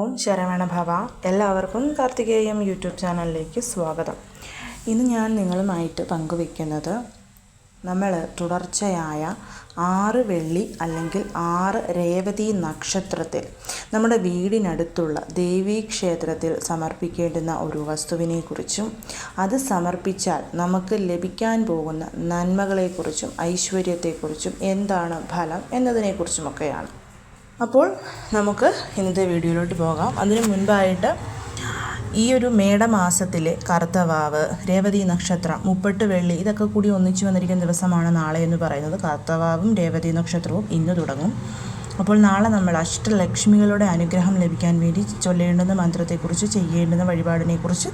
ഓം ശരവണ ഭവ. എല്ലാവർക്കും കാർത്തികേയം യൂട്യൂബ് ചാനലിലേക്ക് സ്വാഗതം. ഇന്ന് ഞാൻ നിങ്ങളുമായിട്ട് പങ്കുവയ്ക്കുന്നത് നമ്മൾ തുടർച്ചയായ 6 വെള്ളി അല്ലെങ്കിൽ 6 രേവതി നക്ഷത്രത്തിൽ നമ്മുടെ വീടിനടുത്തുള്ള ദേവീക്ഷേത്രത്തിൽ സമർപ്പിക്കേണ്ടുന്ന ഒരു വസ്തുവിനെക്കുറിച്ചും അത് സമർപ്പിച്ചാൽ നമുക്ക് ലഭിക്കാൻ പോകുന്ന നന്മകളെക്കുറിച്ചും ഐശ്വര്യത്തെക്കുറിച്ചും എന്താണ് ഫലം എന്നതിനെക്കുറിച്ചുമൊക്കെയാണ്. അപ്പോൾ നമുക്ക് ഇന്നത്തെ വീഡിയോയിലോട്ട് പോകാം. അതിനു മുൻപായിട്ട് ഈ ഒരു മേടമാസത്തിലെ കർത്തവാവ്, രേവതി നക്ഷത്രം, 30 വെള്ളി ഇതൊക്കെ കൂടി ഒന്നിച്ചു വന്നിരിക്കുന്ന ദിവസമാണ് നാളെ എന്ന് പറയുന്നത്. കർത്തവാവും രേവതി നക്ഷത്രവും ഇന്ന് തുടങ്ങും. അപ്പോൾ നാളെ നമ്മൾ അഷ്ടലക്ഷ്മികളുടെ അനുഗ്രഹം ലഭിക്കാൻ വേണ്ടി ചൊല്ലേണ്ടുന്ന മന്ത്രത്തെക്കുറിച്ച്, ചെയ്യേണ്ടുന്ന വഴിപാടിനെക്കുറിച്ച്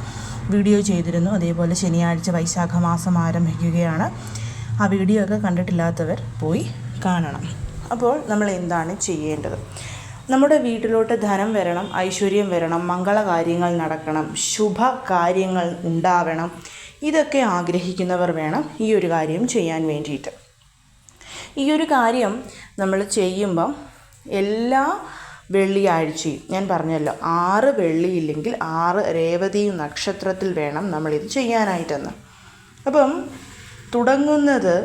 വീഡിയോ ചെയ്തിരുന്നു. അതേപോലെ ശനിയാഴ്ച വൈശാഖ മാസം ആരംഭിക്കുകയാണ്. ആ വീഡിയോ ഒക്കെ കണ്ടിട്ടില്ലാത്തവർ പോയി കാണണം. അപ്പോൾ നമ്മൾ എന്താണ് ചെയ്യേണ്ടത്? നമ്മുടെ വീട്ടിലോട്ട് ധനം വരണം, ഐശ്വര്യം വരണം, മംഗളകാര്യങ്ങൾ നടക്കണം, ശുഭകാര്യങ്ങൾ ഉണ്ടാവണം. ഇതൊക്കെ ആഗ്രഹിക്കുന്നവർ വേണം ഈ ഒരു കാര്യം ചെയ്യാൻ വേണ്ടിയിട്ട്. ഈ ഒരു കാര്യം നമ്മൾ ചെയ്യുമ്പം എല്ലാ വെള്ളിയാഴ്ചയും ഞാൻ പറഞ്ഞല്ലോ 6 വെള്ളിയില്ലെങ്കിൽ 6 രേവതി നക്ഷത്രത്തിൽ വേണം നമ്മളിത് ചെയ്യാനായിട്ടെന്ന്. അപ്പം തുടങ്ങുന്നത്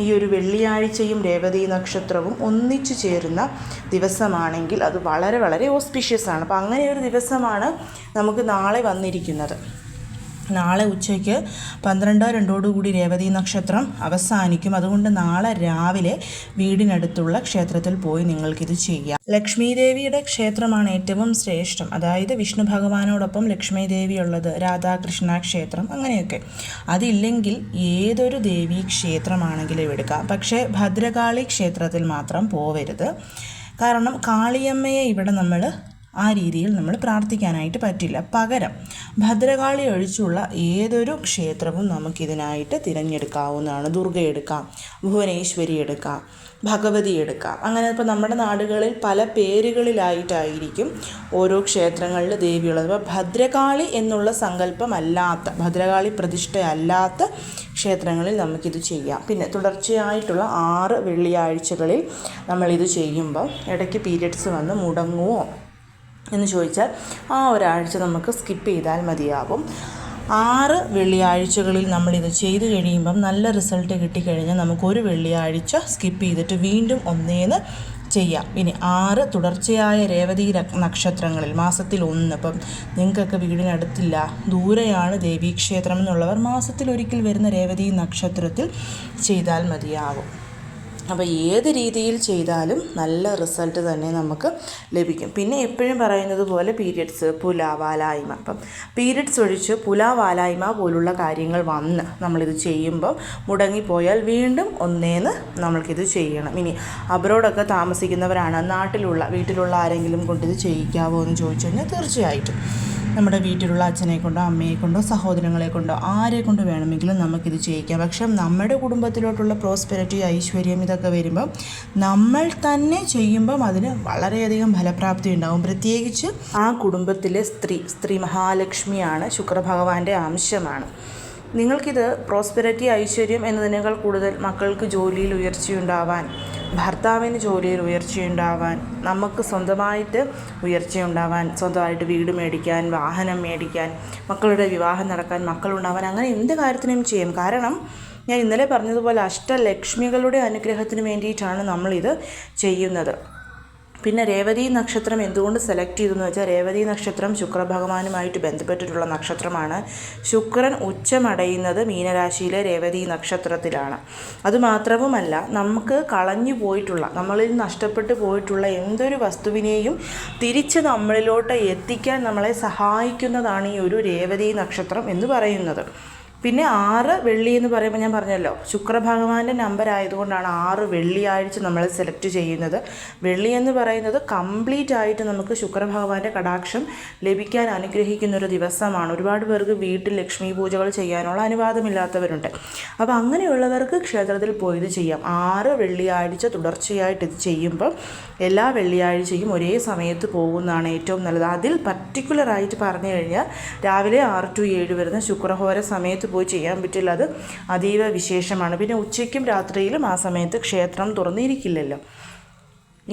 ഈ ഒരു വെള്ളിയാഴ്ചയും രേവതി നക്ഷത്രവും ഒന്നിച്ചു ചേരുന്ന ദിവസമാണെങ്കിൽ അത് വളരെ വളരെ ഓസ്പിഷ്യസ് ആണ്. അപ്പോൾ അങ്ങനെ ഒരു ദിവസമാണ് നമുക്ക് നാളെ വന്നിരിക്കുന്നത്. നാളെ ഉച്ചയ്ക്ക് 12:02 രേവതി നക്ഷത്രം അവസാനിക്കും. അതുകൊണ്ട് നാളെ രാവിലെ വീടിനടുത്തുള്ള ക്ഷേത്രത്തിൽ പോയി നിങ്ങൾക്കിത് ചെയ്യാം. ലക്ഷ്മി ദേവിയുടെ ക്ഷേത്രമാണ് ഏറ്റവും ശ്രേഷ്ഠം. അതായത് വിഷ്ണു ഭഗവാനോടൊപ്പം ലക്ഷ്മി ദേവി ഉള്ളത്, രാധാകൃഷ്ണ ക്ഷേത്രം, അങ്ങനെയൊക്കെ. അതില്ലെങ്കിൽ ഏതൊരു ദേവീ ക്ഷേത്രമാണെങ്കിലും എടുക്കാം. പക്ഷേ ഭദ്രകാളി ക്ഷേത്രത്തിൽ മാത്രം പോവരുത്. കാരണം കാളിയമ്മയെ ഇവിടെ നമ്മൾ ആ രീതിയിൽ നമ്മൾ പ്രാർത്ഥിക്കാനായിട്ട് പറ്റില്ല. പകരം ഭദ്രകാളി ഒഴിച്ചുള്ള ഏതൊരു ക്ഷേത്രവും നമുക്കിതിനായിട്ട് തിരഞ്ഞെടുക്കാവുന്നതാണ്. ദുർഗ എടുക്കാം, ഭുവനേശ്വരി എടുക്കാം, ഭഗവതി എടുക്കാം. അങ്ങനെ ഇപ്പോൾ നമ്മുടെ നാടുകളിൽ പല പേരുകളിലായിട്ടായിരിക്കും ഓരോ ക്ഷേത്രങ്ങളിൽ ദേവിയുള്ളത്. അപ്പോൾ ഭദ്രകാളി എന്നുള്ള സങ്കല്പമല്ലാത്ത, ഭദ്രകാളി പ്രതിഷ്ഠയല്ലാത്ത ക്ഷേത്രങ്ങളിൽ നമുക്കിത് ചെയ്യാം. പിന്നെ തുടർച്ചയായിട്ടുള്ള 6 വെള്ളിയാഴ്ചകളിൽ നമ്മളിത് ചെയ്യുമ്പോൾ ഇടയ്ക്ക് പീരിയഡ്സ് വന്ന് മുടങ്ങുമോ എന്ന് ചോദിച്ചാൽ ആ ഒരാഴ്ച നമുക്ക് സ്കിപ്പ് ചെയ്താൽ മതിയാകും. 6 വെള്ളിയാഴ്ചകളിൽ നമ്മളിത് ചെയ്ത് കഴിയുമ്പം നല്ല റിസൾട്ട് കിട്ടിക്കഴിഞ്ഞാൽ നമുക്കൊരു വെള്ളിയാഴ്ച സ്കിപ്പ് ചെയ്തിട്ട് വീണ്ടും ഒന്നേന്ന് ചെയ്യാം. ഇനി 6 തുടർച്ചയായ രേവതി നക്ഷത്രങ്ങളിൽ മാസത്തിൽ 1, ഇപ്പം നിങ്ങൾക്കൊക്കെ വീടിനടുത്തില്ല, ദൂരെയാണ് ദേവീക്ഷേത്രം എന്നുള്ളവർ മാസത്തിൽ ഒരിക്കൽ വരുന്ന രേവതി നക്ഷത്രത്തിൽ ചെയ്താൽ മതിയാകും. അപ്പോൾ ഏത് രീതിയിൽ ചെയ്താലും നല്ല റിസൾട്ട് തന്നെ നമുക്ക് ലഭിക്കും. പിന്നെ എപ്പോഴും പറയുന്നത് പോലെ പീരിയഡ്സ്, പുല, വാലായ്മ, അപ്പം പീരിയഡ്സ് ഒഴിച്ച് പുല, വാലായ്മ പോലുള്ള കാര്യങ്ങൾ വന്ന് നമ്മളിത് ചെയ്യുമ്പോൾ മുടങ്ങിപ്പോയാൽ വീണ്ടും ഒന്നേന്ന് നമ്മൾക്കിത് ചെയ്യണം. ഇനി അബ്രോഡൊക്കെ താമസിക്കുന്നവരാണ്, വീട്ടിലുള്ള ആരെങ്കിലും കൊണ്ടിത് ചെയ്യിക്കാവോ എന്ന് ചോദിച്ചു കഴിഞ്ഞാൽ തീർച്ചയായിട്ടും നമ്മുടെ വീട്ടിലുള്ള അച്ഛനെ കൊണ്ടോ അമ്മയെ കൊണ്ടോ സഹോദരങ്ങളെ കൊണ്ടോ ആരെ കൊണ്ട് വേണമെങ്കിലും നമുക്കിത് ചെയ്യിക്കാം. പക്ഷേ നമ്മുടെ കുടുംബത്തിലോട്ടുള്ള പ്രോസ്പെരിറ്റി, ഐശ്വര്യം ഇതൊക്കെ വരുമ്പം നമ്മൾ തന്നെ ചെയ്യുമ്പം അതിന് വളരെയധികം ഫലപ്രാപ്തി ഉണ്ടാകും. പ്രത്യേകിച്ച് ആ കുടുംബത്തിലെ സ്ത്രീ മഹാലക്ഷ്മിയാണ്, ശുക്രഭഗവാന്റെ അംശമാണ്. നിങ്ങൾക്കിത് പ്രോസ്പെരിറ്റി, ഐശ്വര്യം എന്നതിനേക്കാൾ കൂടുതൽ മക്കൾക്ക് ജോലിയിൽ ഉയർച്ചയുണ്ടാവാൻ, ഭർത്താവിന് ജോലിയിൽ ഉയർച്ചയുണ്ടാവാൻ, നമുക്ക് സ്വന്തമായിട്ട് ഉയർച്ചയുണ്ടാവാൻ, സ്വന്തമായിട്ട് വീട് മേടിക്കാൻ, വാഹനം മേടിക്കാൻ, മക്കളുടെ വിവാഹം നടക്കാൻ, മക്കളുണ്ടാവാൻ, അങ്ങനെ എന്ത് കാര്യത്തിനും ചെയ്യും. കാരണം ഞാൻ ഇന്നലെ പറഞ്ഞതുപോലെ അഷ്ടലക്ഷ്മികളുടെ അനുഗ്രഹത്തിന് വേണ്ടിയിട്ടാണ് നമ്മളിത് ചെയ്യുന്നത്. പിന്നെ രേവതി നക്ഷത്രം എന്തുകൊണ്ട് സെലക്ട് ചെയ്തെന്ന് വെച്ചാൽ രേവതി നക്ഷത്രം ശുക്രഭഗവാനുമായിട്ട് ബന്ധപ്പെട്ടിട്ടുള്ള നക്ഷത്രമാണ്. ശുക്രൻ ഉച്ചമടയുന്നത് മീനരാശിയിലെ രേവതി നക്ഷത്രത്തിലാണ്. അതുമാത്രവുമല്ല, നമുക്ക് കളഞ്ഞു പോയിട്ടുള്ള, നമ്മളിൽ നഷ്ടപ്പെട്ടു പോയിട്ടുള്ള എന്തൊരു വസ്തുവിനെയും തിരിച്ച് നമ്മളിലോട്ട് എത്തിക്കാൻ നമ്മളെ സഹായിക്കുന്നതാണ് ഈ ഒരു രേവതി നക്ഷത്രം എന്ന് പറയുന്നത്. പിന്നെ 6 വെള്ളി എന്ന് പറയുമ്പോൾ ഞാൻ പറഞ്ഞല്ലോ, ശുക്രഭഗവാന്റെ നമ്പർ ആയതുകൊണ്ടാണ് 6 വെള്ളിയാഴ്ച നമ്മൾ സെലക്ട് ചെയ്യുന്നത്. വെള്ളി എന്ന് പറയുന്നത് കംപ്ലീറ്റ് ആയിട്ട് നമുക്ക് ശുക്രഭഗവാന്റെ കടാക്ഷം ലഭിക്കാൻ അനുഗ്രഹിക്കുന്നൊരു ദിവസമാണ്. ഒരുപാട് പേർക്ക് വീട്ടിൽ ലക്ഷ്മി പൂജകൾ ചെയ്യാനുള്ള അനുവാദമില്ലാത്തവരുണ്ട്. അപ്പോൾ അങ്ങനെയുള്ളവർക്ക് ക്ഷേത്രത്തിൽ പോയി ഇത് ചെയ്യാം. 6 വെള്ളിയാഴ്ച തുടർച്ചയായിട്ട് ഇത് ചെയ്യുമ്പോൾ എല്ലാ വെള്ളിയാഴ്ചയും ഒരേ സമയത്ത് പോകുന്നതാണ് ഏറ്റവും നല്ലത്. അതിൽ പർട്ടിക്കുലറായിട്ട് പറഞ്ഞു കഴിഞ്ഞാൽ രാവിലെ 6 to 7 വരുന്ന ശുക്രഹോര സമയത്ത് പോയി ചെയ്യാൻ പറ്റില്ല. അത് അതീവ വിശേഷമാണ്. പിന്നെ ഉച്ചയ്ക്കും രാത്രിയിലും ആ സമയത്ത് ക്ഷേത്രം തുറന്നിരിക്കില്ലല്ലോ.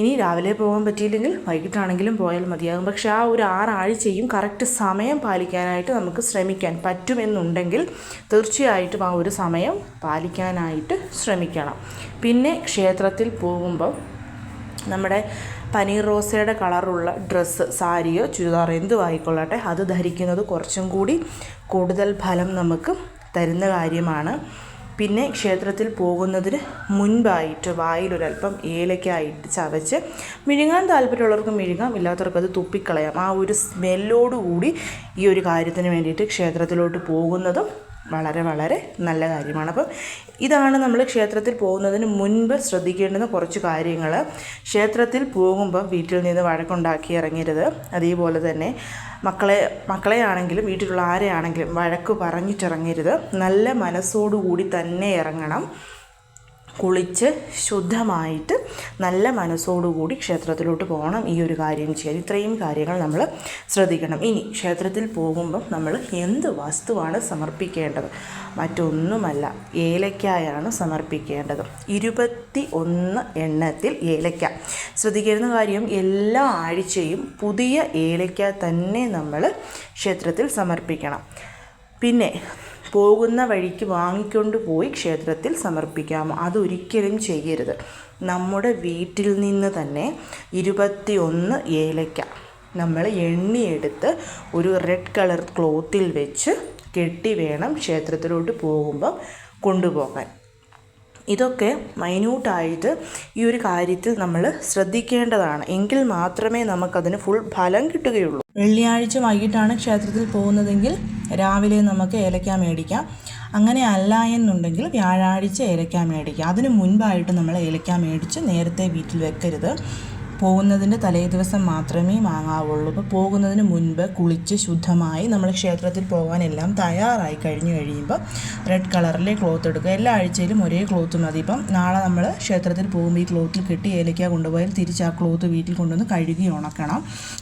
ഇനി രാവിലെ പോകാൻ പറ്റിയില്ലെങ്കിൽ വൈകിട്ടാണെങ്കിലും പോയാൽ മതിയാകും. പക്ഷേ ആ ഒരു 6 ആഴ്ചയും കറക്റ്റ് സമയം പാലിക്കാനായിട്ട് നമുക്ക് ശ്രമിക്കാൻ പറ്റുമെന്നുണ്ടെങ്കിൽ തീർച്ചയായിട്ടും ആ ഒരു സമയം പാലിക്കാനായിട്ട് ശ്രമിക്കണം. പിന്നെ ക്ഷേത്രത്തിൽ പോകുമ്പം നമ്മുടെ പനീർ റോസയുടെ കളറുള്ള ഡ്രസ്സ്, സാരിയോ ചുരിദാറോ എന്തും ആയിക്കൊള്ളട്ടെ, അത് ധരിക്കുന്നത് കുറച്ചും കൂടി കൂടുതൽ ഫലം നമുക്ക് തരുന്ന കാര്യമാണ്. പിന്നെ ക്ഷേത്രത്തിൽ പോകുന്നതിന് മുൻപായിട്ട് വായിലൊരല്പം ഏലക്കായിട്ട് ചവച്ച് മിഴുങ്ങാൻ താല്പര്യമുള്ളവർക്ക് മിഴുങ്ങാം, ഇല്ലാത്തവർക്ക് അത് തുപ്പിക്കളയാം. ആ ഒരു സ്മെല്ലോടുകൂടി ഈ ഒരു കാര്യത്തിന് വേണ്ടിയിട്ട് ക്ഷേത്രത്തിലോട്ട് പോകുന്നതും വളരെ വളരെ നല്ല കാര്യമാണ്. അപ്പം ഇതാണ് നമ്മൾ ക്ഷേത്രത്തിൽ പോകുന്നതിന് മുൻപ് ശ്രദ്ധിക്കേണ്ടുന്ന കുറച്ച് കാര്യങ്ങൾ. ക്ഷേത്രത്തിൽ പോകുമ്പം വീട്ടിൽ നിന്ന് വഴക്കുണ്ടാക്കി ഇറങ്ങരുത്. അതേപോലെ തന്നെ മക്കളെ ആണെങ്കിലും വീട്ടിലുള്ള ആരെയാണെങ്കിലും വഴക്ക് പറഞ്ഞിട്ടിറങ്ങരുത്. നല്ല മനസ്സോടുകൂടി തന്നെ ഇറങ്ങണം. കുളിച്ച് ശുദ്ധമായിട്ട് നല്ല മനസ്സോടുകൂടി ക്ഷേത്രത്തിലോട്ട് പോകണം. ഈ ഒരു കാര്യം ചെയ്യാൻ ഇത്രയും കാര്യങ്ങൾ നമ്മൾ ശ്രദ്ധിക്കണം. ഇനി ക്ഷേത്രത്തിൽ പോകുമ്പം നമ്മൾ എന്ത് വസ്തുവാണ് സമർപ്പിക്കേണ്ടത്? മറ്റൊന്നുമല്ല, ഏലക്കായാണ് സമർപ്പിക്കേണ്ടത്. 21 എണ്ണത്തിൽ ഏലക്ക. ശ്രദ്ധിക്കേണ്ട കാര്യം, എല്ലാ ആഴ്ചയും പുതിയ ഏലക്ക തന്നെ നമ്മൾ ക്ഷേത്രത്തിൽ സമർപ്പിക്കണം. പിന്നെ പോകുന്ന വഴിക്ക് വാങ്ങിക്കൊണ്ട് പോയി ക്ഷേത്രത്തിൽ സമർപ്പിക്കാമോ? അതൊരിക്കലും ചെയ്യരുത്. നമ്മുടെ വീട്ടിൽ നിന്ന് തന്നെ 21 ഏലക്ക നമ്മൾ എണ്ണിയെടുത്ത് ഒരു റെഡ് കളർ ക്ലോത്തിൽ വെച്ച് കെട്ടി വേണം ക്ഷേത്രത്തിലോട്ട് പോകുമ്പോൾ കൊണ്ടുപോകാൻ. ഇതൊക്കെ മൈന്യൂട്ടായിട്ട് ഈ ഒരു കാര്യത്തിൽ നമ്മൾ ശ്രദ്ധിക്കേണ്ടതാണ്. എങ്കിൽ മാത്രമേ നമുക്കതിന് ഫുൾ ഫലം കിട്ടുകയുള്ളൂ. വെള്ളിയാഴ്ച വൈകിട്ടാണ് ക്ഷേത്രത്തിൽ പോകുന്നതെങ്കിൽ രാവിലെ നമുക്ക് ഏലക്ക മേടിക്കാം. അങ്ങനെ അല്ല എന്നുണ്ടെങ്കിൽ വ്യാഴാഴ്ച ഏലക്ക മേടിക്കാം. അതിന് മുൻപായിട്ട് നമ്മൾ ഏലക്ക മേടിച്ച് നേരത്തെ വീട്ടിൽ വെക്കരുത്. പോകുന്നതിൻ്റെ തലേ ദിവസം മാത്രമേ വാങ്ങാവുള്ളൂ. അപ്പോൾ പോകുന്നതിന് മുൻപ് കുളിച്ച് ശുദ്ധമായി നമ്മൾ ക്ഷേത്രത്തിൽ പോകാനെല്ലാം തയ്യാറായി കഴിയുമ്പോൾ റെഡ് കളറിലെ ക്ലോത്ത് എടുക്കുക. എല്ലാ ആഴ്ചയിലും ഒരേ ക്ലോത്ത് മതി. ഇപ്പം നാളെ നമ്മൾ ക്ഷേത്രത്തിൽ പോകുമ്പോൾ ഈ ക്ലോത്തിൽ കെട്ടി ഏലക്ക കൊണ്ടുപോയാൽ തിരിച്ച് ആ ക്ലോത്ത് വീട്ടിൽ കൊണ്ടുവന്ന് കഴുകി ഉണക്കണം.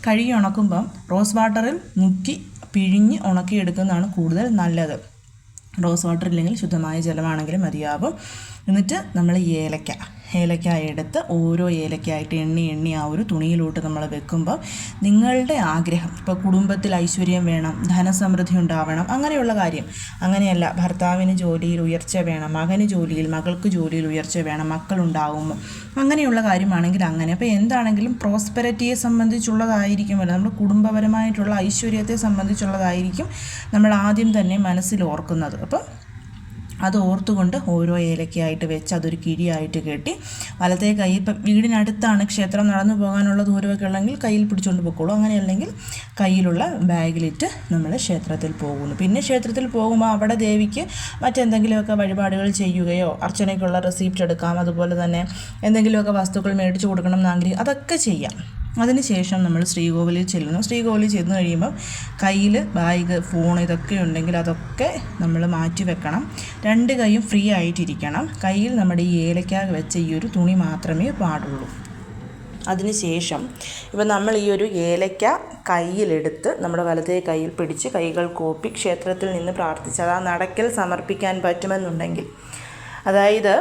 കഴുകി ഉണക്കുമ്പം റോസ് വാട്ടറിൽ മുക്കി പിഴിഞ്ഞ് ഉണക്കിയെടുക്കുന്നതാണ് കൂടുതൽ നല്ലത്. റോസ് വാട്ടർ ഇല്ലെങ്കിൽ ശുദ്ധമായ ജലമാണെങ്കിലും മതിയാവും. എന്നിട്ട് നമ്മൾ ഏലക്ക എടുത്ത് ഓരോ ഏലക്കായിട്ട് എണ്ണി ആ ഒരു തുണിയിലോട്ട് നമ്മൾ വെക്കുമ്പോൾ നിങ്ങളുടെ ആഗ്രഹം, ഇപ്പോൾ കുടുംബത്തിൽ ഐശ്വര്യം വേണം, ധനസമൃദ്ധി ഉണ്ടാവണം, അങ്ങനെയുള്ള കാര്യം. അങ്ങനെയല്ല, ഭർത്താവിന് ജോലിയിൽ ഉയർച്ച വേണം, മകൾക്ക് ജോലിയിൽ ഉയർച്ച വേണം, മക്കളുണ്ടാകുമ്പോൾ അങ്ങനെയുള്ള കാര്യമാണെങ്കിൽ അങ്ങനെ. അപ്പോൾ എന്താണെങ്കിലും പ്രോസ്പെരിറ്റിയെ സംബന്ധിച്ചുള്ളതായിരിക്കുമല്ലോ, നമ്മുടെ കുടുംബപരമായിട്ടുള്ള ഐശ്വര്യത്തെ സംബന്ധിച്ചുള്ളതായിരിക്കും നമ്മൾ ആദ്യം തന്നെ മനസ്സിൽ ഓർക്കുന്നത്. അപ്പം അത് ഓർത്തുകൊണ്ട് ഓരോ ഏലക്കയായിട്ട് വെച്ച് അതൊരു കിഴിയായിട്ട് കെട്ടി വലത്തെ കയ്യിൽ, ഇപ്പം വീടിനടുത്താണ് ക്ഷേത്രം, നടന്നു പോകാനുള്ള ദൂരമൊക്കെ ഉള്ളെങ്കിൽ കയ്യിൽ പിടിച്ചുകൊണ്ട് പോയിക്കോളൂ. അങ്ങനെയല്ലെങ്കിൽ കയ്യിലുള്ള ബാഗിലിട്ട് നമ്മൾ ക്ഷേത്രത്തിൽ പോകുന്നു. പിന്നെ ക്ഷേത്രത്തിൽ പോകുമ്പോൾ അവിടെ ദേവിക്ക് മറ്റെന്തെങ്കിലുമൊക്കെ വഴിപാടുകൾ ചെയ്യുകയോ അർച്ചനയ്ക്കുള്ള റെസിപ്റ്റ് എടുക്കാം, അതുപോലെ തന്നെ എന്തെങ്കിലുമൊക്കെ വസ്തുക്കൾ മേടിച്ച് കൊടുക്കണം എന്നെങ്കിൽ അതൊക്കെ ചെയ്യാം. അതിനുശേഷം നമ്മൾ ശ്രീകോവിലിൽ ചെല്ലുന്നു. ശ്രീകോവിലിൽ ചെന്ന് കഴിയുമ്പോൾ കയ്യിൽ ബാഗ്, ഫോൺ ഇതൊക്കെ ഉണ്ടെങ്കിൽ അതൊക്കെ നമ്മൾ മാറ്റി വെക്കണം. 2 കൈയും ഫ്രീ ആയിട്ടിരിക്കണം. കയ്യിൽ നമ്മുടെ ഈ ഏലക്ക വെച്ച ഈ ഒരു തുണി മാത്രമേ പാടുള്ളൂ. അതിനുശേഷം ഇപ്പം നമ്മൾ ഈ ഒരു ഏലക്ക കയ്യിലെടുത്ത് നമ്മുടെ വലത്തേ കയ്യിൽ പിടിച്ച് കൈകൾ കോപ്പി ക്ഷേത്രത്തിൽ നിന്ന് പ്രാർത്ഥിച്ച് അത് ആ നടക്കൽ സമർപ്പിക്കാൻ പറ്റുമെന്നുണ്ടെങ്കിൽ, അതായത്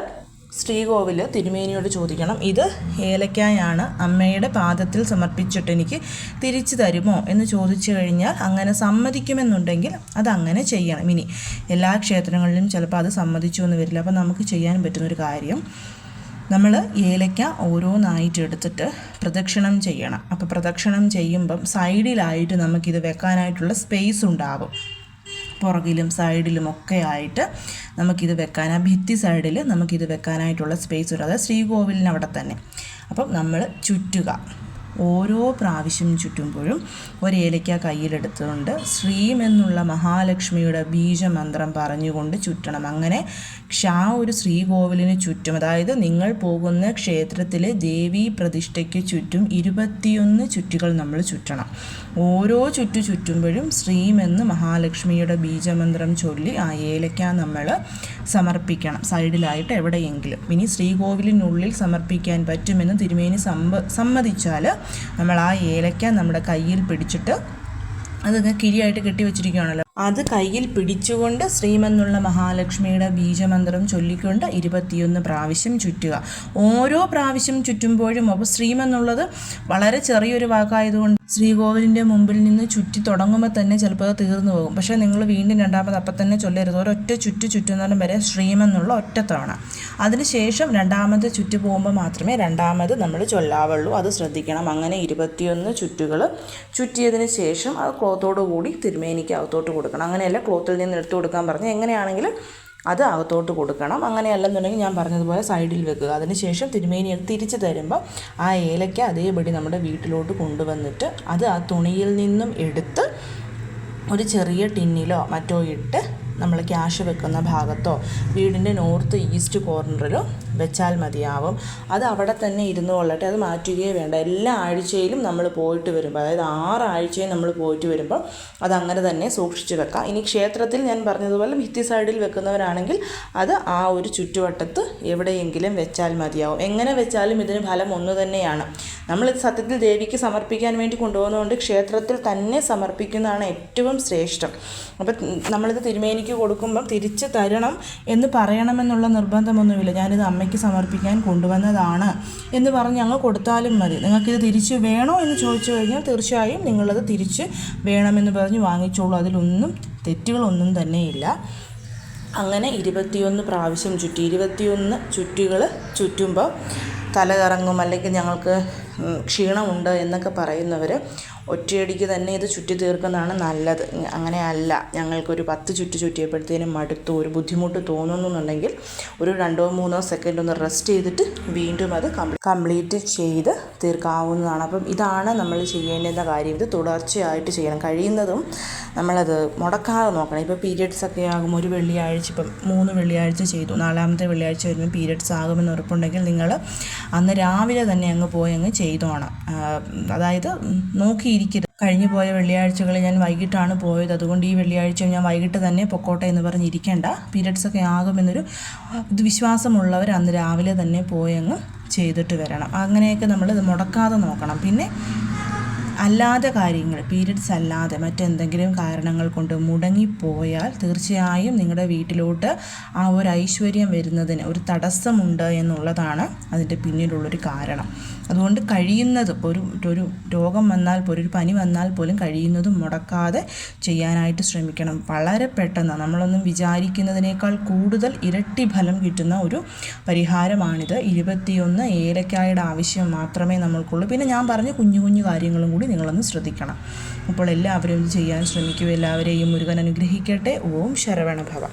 ശ്രീകോവിൽ തിരുമേനിയോട് ചോദിക്കണം, ഇത് ഏലക്കായാണ് അമ്മയുടെ പാദത്തിൽ സമർപ്പിച്ചിട്ട് എനിക്ക് തിരിച്ചു തരുമോ എന്ന് ചോദിച്ചു കഴിഞ്ഞാൽ അങ്ങനെ സമ്മതിക്കുമെന്നുണ്ടെങ്കിൽ അതങ്ങനെ ചെയ്യണം. ഇനി എല്ലാ ക്ഷേത്രങ്ങളിലും ചിലപ്പോൾ അത് സമ്മതിച്ചു എന്ന് വരില്ല. അപ്പോൾ നമുക്ക് ചെയ്യാൻ പറ്റുന്നൊരു കാര്യം, നമ്മൾ ഏലക്ക ഓരോന്നായിട്ട് എടുത്തിട്ട് പ്രദക്ഷിണം ചെയ്യണം. അപ്പോൾ പ്രദക്ഷിണം ചെയ്യുമ്പം സൈഡിലായിട്ട് നമുക്കിത് വെക്കാനായിട്ടുള്ള സ്പേസ് ഉണ്ടാവും. പുറകിലും സൈഡിലും ഒക്കെ ആയിട്ട് നമുക്കിത് വെക്കാൻ, ആ ഭിത്തി സൈഡിൽ നമുക്കിത് വെക്കാനായിട്ടുള്ള സ്പേസ് ഉണ്ട്. അതായത് ശ്രീകോവിലിന് അവിടെ തന്നെ. അപ്പം നമ്മൾ ചുറ്റുക, ഓരോ പ്രാവശ്യം ചുറ്റുമ്പോഴും ഒരു ഏലക്ക കയ്യിലെടുത്തുകൊണ്ട് ശ്രീം എന്നുള്ള മഹാലക്ഷ്മിയുടെ ബീജമന്ത്രം പറഞ്ഞുകൊണ്ട് ചുറ്റണം. അങ്ങനെ ആ ഒരു ശ്രീകോവിലിന് ചുറ്റും, അതായത് നിങ്ങൾ പോകുന്ന ക്ഷേത്രത്തിലെ ദേവീ പ്രതിഷ്ഠയ്ക്ക് ചുറ്റും 21 ചുറ്റുകൾ നമ്മൾ ചുറ്റണം. ഓരോ ചുറ്റുമ്പോഴും ശ്രീം എന്ന് മഹാലക്ഷ്മിയുടെ ബീജമന്ത്രം ചൊല്ലി ആ ഏലക്ക നമ്മൾ സമർപ്പിക്കണം, സൈഡിലായിട്ട് എവിടെയെങ്കിലും. ഇനി ശ്രീകോവിലിനുള്ളിൽ സമർപ്പിക്കാൻ പറ്റുമെന്ന് തിരുമേനി സമ്മതിച്ചാൽ നമ്മൾ ആ ഏലക്ക നമ്മുടെ കയ്യിൽ പിടിച്ചിട്ട് അത് കിഴിയായിട്ട് കെട്ടി വെച്ചിരിക്കുകയാണല്ലോ, അത് കയ്യിൽ പിടിച്ചുകൊണ്ട് ശ്രീമെന്നുള്ള മഹാലക്ഷ്മിയുടെ ബീജമന്ത്രം ചൊല്ലിക്കൊണ്ട് 21 പ്രാവശ്യം ചുറ്റുക. ഓരോ പ്രാവശ്യം ചുറ്റുമ്പോഴും അപ്പോൾ ശ്രീമെന്നുള്ളത് വളരെ ചെറിയൊരു വാക്കായതുകൊണ്ട് ശ്രീകോവിലിൻ്റെ മുമ്പിൽ നിന്ന് ചുറ്റി തുടങ്ങുമ്പോൾ തന്നെ ചിലപ്പോൾ അത് തീർന്നു പോകും. പക്ഷേ നിങ്ങൾ വീണ്ടും രണ്ടാമത് അപ്പം തന്നെ ചൊല്ലരുത്. ഒരൊറ്റ ചുറ്റുന്നതിനും വരെ ശ്രീമെന്നുള്ള ഒറ്റ തവണ. അതിനുശേഷം രണ്ടാമത് ചുറ്റു പോകുമ്പോൾ മാത്രമേ രണ്ടാമത് നമ്മൾ ചൊല്ലാവുള്ളൂ. അത് ശ്രദ്ധിക്കണം. അങ്ങനെ 21 ചുറ്റുകൾ ചുറ്റിയതിന് ശേഷം അത് ക്ലോത്തോടു കൂടി തിരുമേനിക്ക് അകത്തോട്ട് കൊടുക്കണം. അങ്ങനെയല്ല, ക്ലോത്തിൽ നിന്ന് എടുത്തു കൊടുക്കാൻ പറഞ്ഞ് എങ്ങനെയാണെങ്കിലും അത് അകത്തോട്ട് കൊടുക്കണം. അങ്ങനെയല്ലെന്നുണ്ടെങ്കിൽ ഞാൻ പറഞ്ഞതുപോലെ സൈഡിൽ വെക്കുക. അതിനുശേഷം തിരുമേനി തിരിച്ച് തരുമ്പോൾ ആ ഏലയ്ക്ക അതേപടി നമ്മുടെ വീട്ടിലോട്ട് കൊണ്ടുവന്നിട്ട് അത് ആ തുണിയിൽ നിന്നും എടുത്ത് ഒരു ചെറിയ ടിന്നിലോ മറ്റോ ഇട്ട് നമ്മൾ ക്യാഷ് വെക്കുന്ന ഭാഗത്തോ വീടിൻ്റെ നോർത്ത് ഈസ്റ്റ് കോർണറിലോ വെച്ചാൽ മതിയാവും. അത് അവിടെ തന്നെ ഇരുന്ന് കൊള്ളട്ടെ. അത് മാറ്റുകയേ വേണ്ട. എല്ലാ ആഴ്ചയിലും നമ്മൾ പോയിട്ട് വരുമ്പോൾ, അതായത് 6 ആഴ്ചയും നമ്മൾ പോയിട്ട് വരുമ്പോൾ അതങ്ങനെ തന്നെ സൂക്ഷിച്ച് വെക്കാം. ഇനി ക്ഷേത്രത്തിൽ ഞാൻ പറഞ്ഞതുപോലെ ഭിത്തി സൈഡിൽ വെക്കുന്നവരാണെങ്കിൽ അത് ആ ഒരു ചുറ്റുവട്ടത്ത് എവിടെയെങ്കിലും വെച്ചാൽ മതിയാവും. എങ്ങനെ വെച്ചാലും ഇതിന് ഫലം ഒന്ന് തന്നെയാണ്. നമ്മളിത് സത്യത്തിൽ ദേവിക്ക് സമർപ്പിക്കാൻ വേണ്ടി കൊണ്ടുപോകുന്നതുകൊണ്ട് ക്ഷേത്രത്തിൽ തന്നെ സമർപ്പിക്കുന്നതാണ് ഏറ്റവും ശ്രേഷ്ഠം. അപ്പം നമ്മളിത് തിരുമേനിക്ക് കൊടുക്കുമ്പം തിരിച്ച് തരണം എന്ന് പറയണമെന്നുള്ള നിർബന്ധമൊന്നുമില്ല. ഞാനിത് അമ്മയ്ക്ക് സമർപ്പിക്കാൻ കൊണ്ടുവന്നതാണ് എന്ന് പറഞ്ഞ് ഞങ്ങൾ കൊടുത്താലും മതി. നിങ്ങൾക്കിത് തിരിച്ച് വേണോ എന്ന് ചോദിച്ചു കഴിഞ്ഞാൽ തീർച്ചയായും നിങ്ങളത് തിരിച്ച് വേണമെന്ന് പറഞ്ഞ് വാങ്ങിച്ചോളൂ. അതിലൊന്നും തെറ്റുകളൊന്നും തന്നെയില്ല. അങ്ങനെ 21 പ്രാവശ്യം ചുറ്റി. 21 ചുറ്റുകൾ ചുറ്റുമ്പോൾ തലകറങ്ങും അല്ലെങ്കിൽ ഞങ്ങൾക്ക് ക്ഷീണമുണ്ട് എന്നൊക്കെ പറയുന്നവർ ഒറ്റയടിക്ക് തന്നെ ഇത് ചുറ്റി തീർക്കുന്നതാണ് നല്ലത്. അങ്ങനെയല്ല, ഞങ്ങൾക്കൊരു 10 ചുറ്റിയപ്പോഴത്തേനും മടുത്തു, ഒരു ബുദ്ധിമുട്ട് തോന്നുന്നുണ്ടെങ്കിൽ ഒരു 2-3 സെക്കൻഡ് ഒന്ന് റെസ്റ്റ് ചെയ്തിട്ട് വീണ്ടും അത് കംപ്ലീറ്റ് ചെയ്ത് തീർക്കാവുന്നതാണ്. അപ്പം ഇതാണ് നമ്മൾ ചെയ്യേണ്ടുന്ന കാര്യം. ഇത് തുടർച്ചയായിട്ട് ചെയ്യണം. കഴിയുന്നതും നമ്മളത് മുടക്കാതെ നോക്കണം. ഇപ്പോൾ പീരിയഡ്സ് ഒക്കെ ആകും, ഒരു വെള്ളിയാഴ്ച, ഇപ്പം 3 വെള്ളിയാഴ്ച ചെയ്തു, 4ാമത്തെ വെള്ളിയാഴ്ച വരുമ്പോൾ പീരിയഡ്സ് ആകുമെന്ന് ഉറപ്പുണ്ടെങ്കിൽ നിങ്ങൾ അന്ന് രാവിലെ തന്നെ അങ്ങ് പോയി അങ്ങ് ചെയ്തോണം. അതായത് നോക്കിയിരിക്കരുത്. കഴിഞ്ഞു പോയ വെള്ളിയാഴ്ചകളിൽ ഞാൻ വൈകിട്ടാണ് പോയത്, അതുകൊണ്ട് ഈ വെള്ളിയാഴ്ച ഞാൻ വൈകിട്ട് തന്നെ പൊക്കോട്ടെ എന്ന് പറഞ്ഞിരിക്കേണ്ട. പീരിയഡ്സ് ഒക്കെ ആകുമെന്നൊരു വിശ്വാസമുള്ളവർ അന്ന് രാവിലെ തന്നെ പോയി അങ്ങ് ചെയ്തിട്ട് വരണം. അങ്ങനെയൊക്കെ നമ്മൾ ഇത് മുടക്കാതെ നോക്കണം. പിന്നെ അല്ലാതെ കാര്യങ്ങൾ, പീരിയഡ്സ് അല്ലാതെ മറ്റെന്തെങ്കിലും കാരണങ്ങൾ കൊണ്ട് മുടങ്ങിപ്പോയാൽ തീർച്ചയായും നിങ്ങളുടെ വീട്ടിലോട്ട് ആ ഒരു ഐശ്വര്യം വരുന്നതിന് ഒരു തടസ്സമുണ്ട് എന്നുള്ളതാണ് അതിൻ്റെ പിന്നിലുള്ളൊരു കാരണം. അതുകൊണ്ട് കഴിയുന്നതും ഒരു രോഗം വന്നാൽ പോലും, ഒരു പനി വന്നാൽ പോലും കഴിയുന്നതും മുടക്കാതെ ചെയ്യാനായിട്ട് ശ്രമിക്കണം. വളരെ പെട്ടെന്ന്, നമ്മളൊന്നും വിചാരിക്കുന്നതിനേക്കാൾ കൂടുതൽ ഇരട്ടി ഫലം കിട്ടുന്ന ഒരു പരിഹാരമാണിത്. 21 ഏലക്കായുടെ ആവശ്യം മാത്രമേ നമ്മൾക്കുള്ളൂ. പിന്നെ ഞാൻ പറഞ്ഞ കുഞ്ഞു കുഞ്ഞു കാര്യങ്ങളും കൂടി നിങ്ങളൊന്ന് ശ്രദ്ധിക്കണം. അപ്പോൾ എല്ലാവരും ഇത് ചെയ്യാൻ ശ്രമിക്കൂ. എല്ലാവരെയും മുരുകൻ അനുഗ്രഹിക്കട്ടെ. ഓം ശരവണ ഭവ.